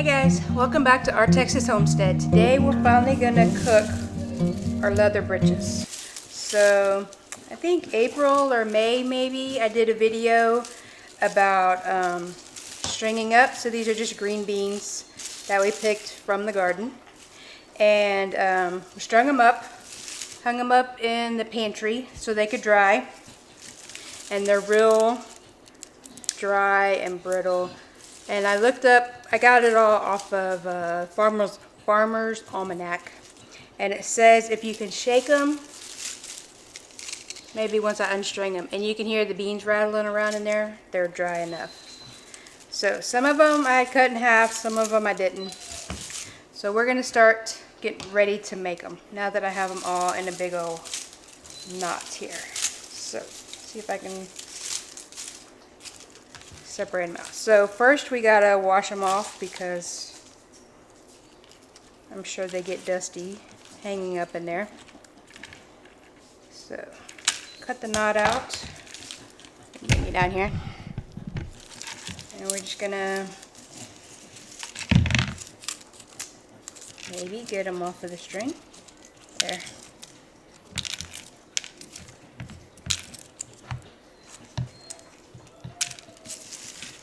guys, welcome back to our Texas homestead. Today we're finally gonna cook our leather britches. So I think April or May maybe I did a video about stringing up. So these are just green beans that we picked from the garden, and we strung them up, hung them up in the pantry so they could dry, and they're real dry and brittle. And I looked up, I got it all off of Farmer's Almanac, and it says if you can shake them, maybe once I unstring them, and you can hear the beans rattling around in there, they're dry enough. So some of them I cut in half, some of them I didn't. So we're going to start getting ready to make them now that I have them all in a big old knot here. So see if I can separate them out. So first we gotta wash them off because I'm sure they get dusty hanging up in there. So cut the knot out, bring it down here, and we're just gonna maybe get them off of the string. There.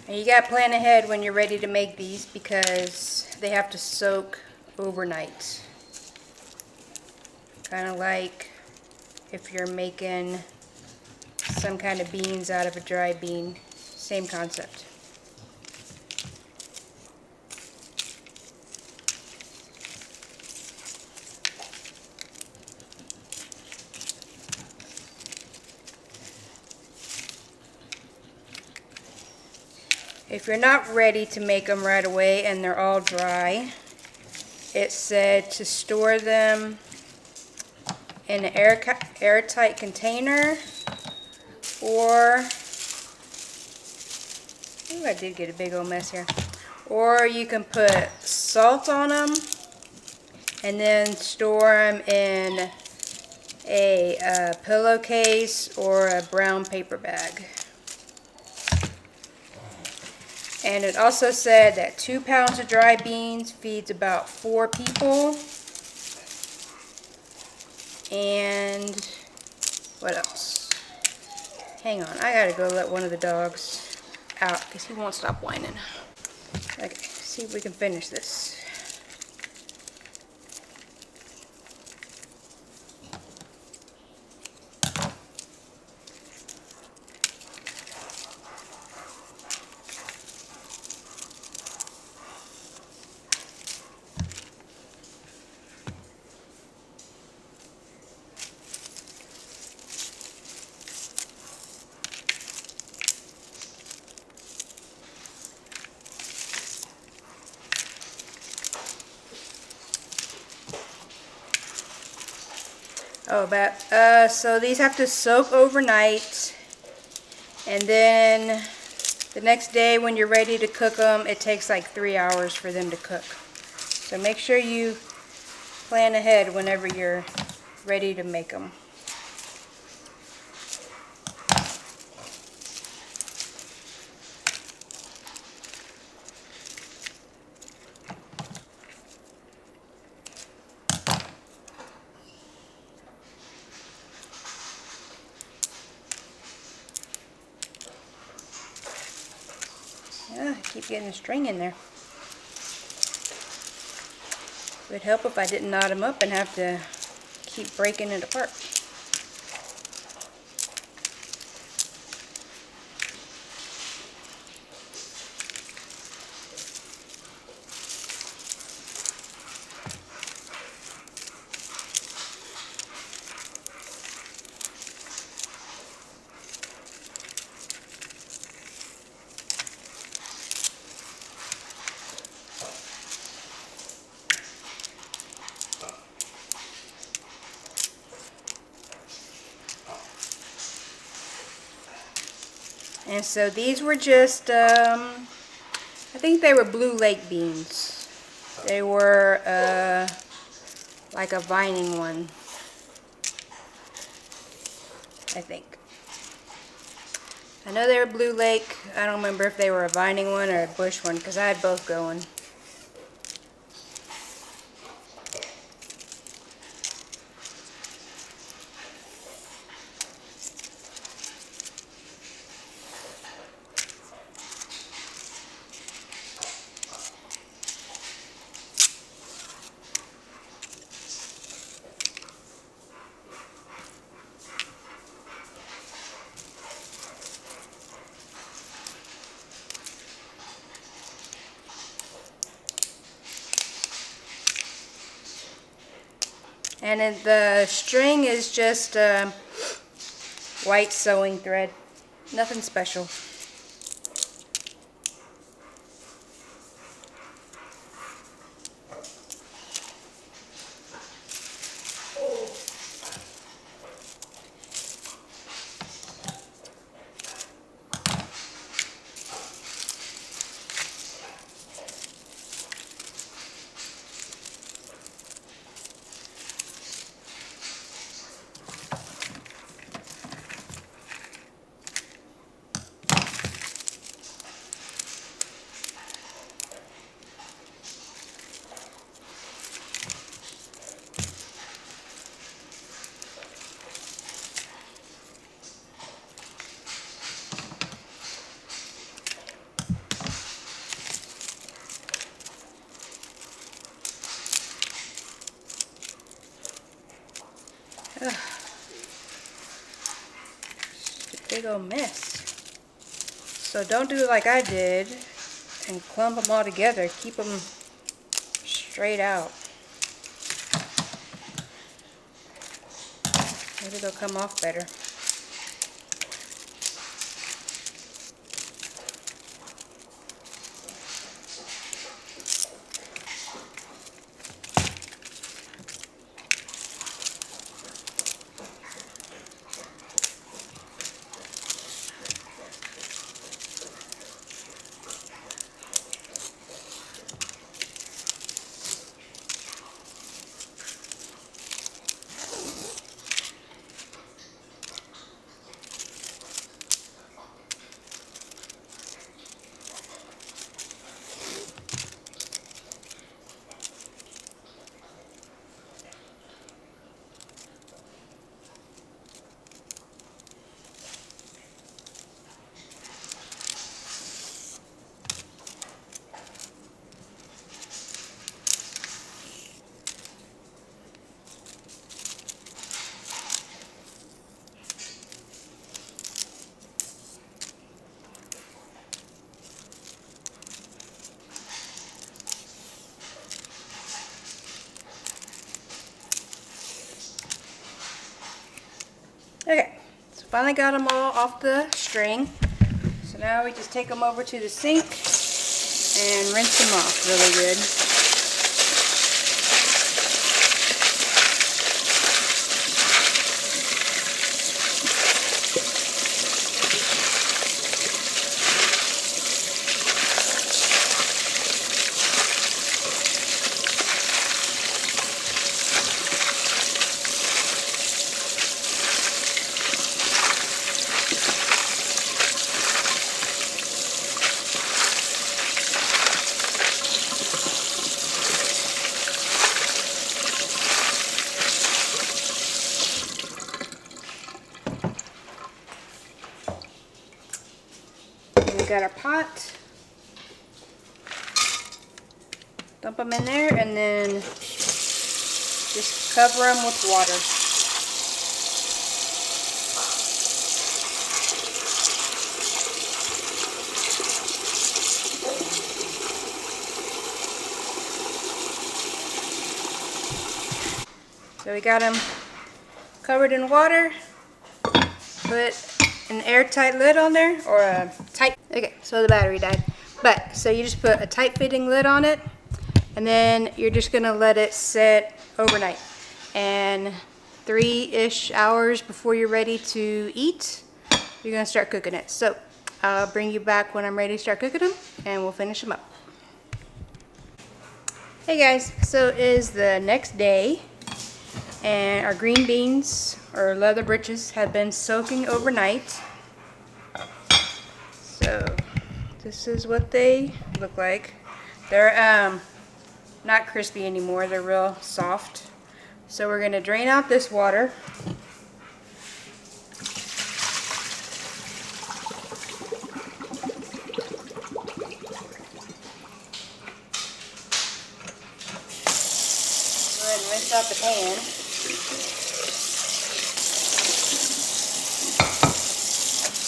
And you gotta plan ahead when you're ready to make these because they have to soak overnight. Kind of like if you're making some kind of beans out of a dry bean, same concept. If you're not ready to make them right away and they're all dry, it said to store them in an airtight container, or, ooh, I did get a big old mess here. Or you can put salt on them and then store them in a pillowcase or a brown paper bag. And it also said that 2 pounds of dry beans feeds about 4 people. And what else? Hang on, I gotta go let one of the dogs out because he won't stop whining. Okay, see if we can finish this. Oh, so these have to soak overnight, and then the next day when you're ready to cook them, it takes like 3 hours for them to cook. So make sure you plan ahead whenever you're ready to make them. Yeah, I keep getting the string in there. It would help if I didn't knot them up and have to keep breaking it apart. And so these were just, I think they were Blue Lake beans. They were like a vining one, I think. I know they were Blue Lake. I don't remember if they were a vining one or a bush one because I had both going. And then the string is just white sewing thread. Nothing special. Ugh. Just a big old mess. So don't do it like I did and clump them all together. Keep them straight out. Maybe they'll come off better. Okay, so finally got them all off the string. So now we just take them over to the sink and rinse them off really good. Got our pot, dump them in there, and then just cover them with water. So we got them covered in water. Put an airtight lid on there, or a tight, okay, so the battery died. But, so you just put a tight fitting lid on it, and then you're just gonna let it sit overnight. And 3-ish hours before you're ready to eat, you're gonna start cooking it. So, I'll bring you back when I'm ready to start cooking them, and we'll finish them up. Hey guys, so it is the next day, and our green beans, or leather britches, have been soaking overnight. So this is what they look like. They're not crispy anymore, they're real soft. So we're going to drain out this water. Go ahead and rinse out the pan.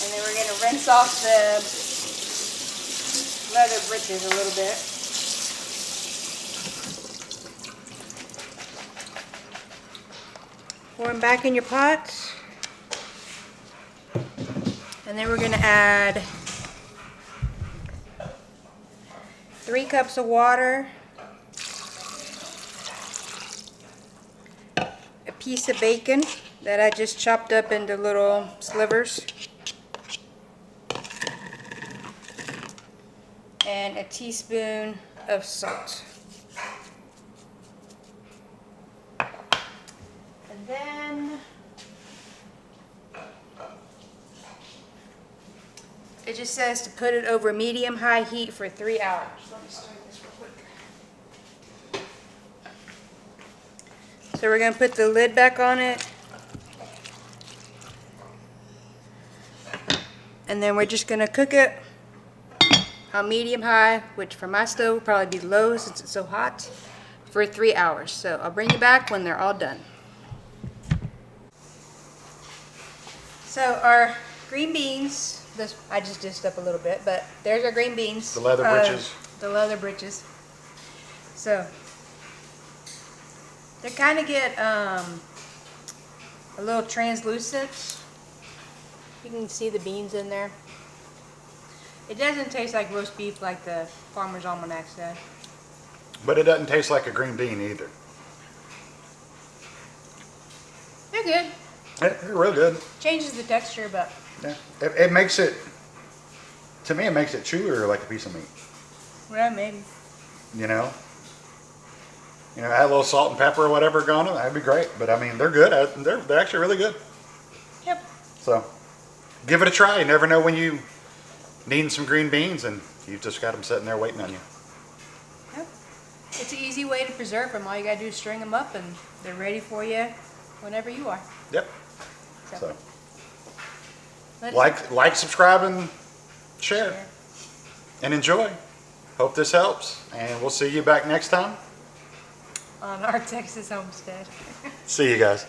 And then we're going to rinse off the leather britches a little bit. Pour them back in your pot. And then we're going to add 3 cups of water, a piece of bacon that I just chopped up into little slivers, and a teaspoon of salt. And then it just says to put it over medium-high heat for 3 hours. Let me start this real quick. So we're going to put the lid back on it. And then we're just going to cook it on medium-high, which for my stove will probably be low since it's so hot, for 3 hours. So I'll bring you back when they're all done. So our green beans, this I just dished up a little bit, but there's our green beans. The leather britches. The leather britches. So they kind of get a little translucent. You can see the beans in there. It doesn't taste like roast beef like the Farmer's Almanac said. But it doesn't taste like a green bean either. They're good. They're real good. Changes the texture, but Yeah. It makes it, to me, it makes it chewier like a piece of meat. well, maybe. You know? You know, add a little salt and pepper or whatever going on, that'd be great. But I mean, they're good. They're actually really good. Yep. So, give it a try. You never know when you need some green beans and you've just got them sitting there waiting on you. Yep. It's an easy way to preserve them. All you gotta do is string them up and they're ready for you whenever you are. Yep. So. Like, subscribe, and share. And enjoy. Hope this helps. And we'll see you back next time On our Texas homestead. See you guys.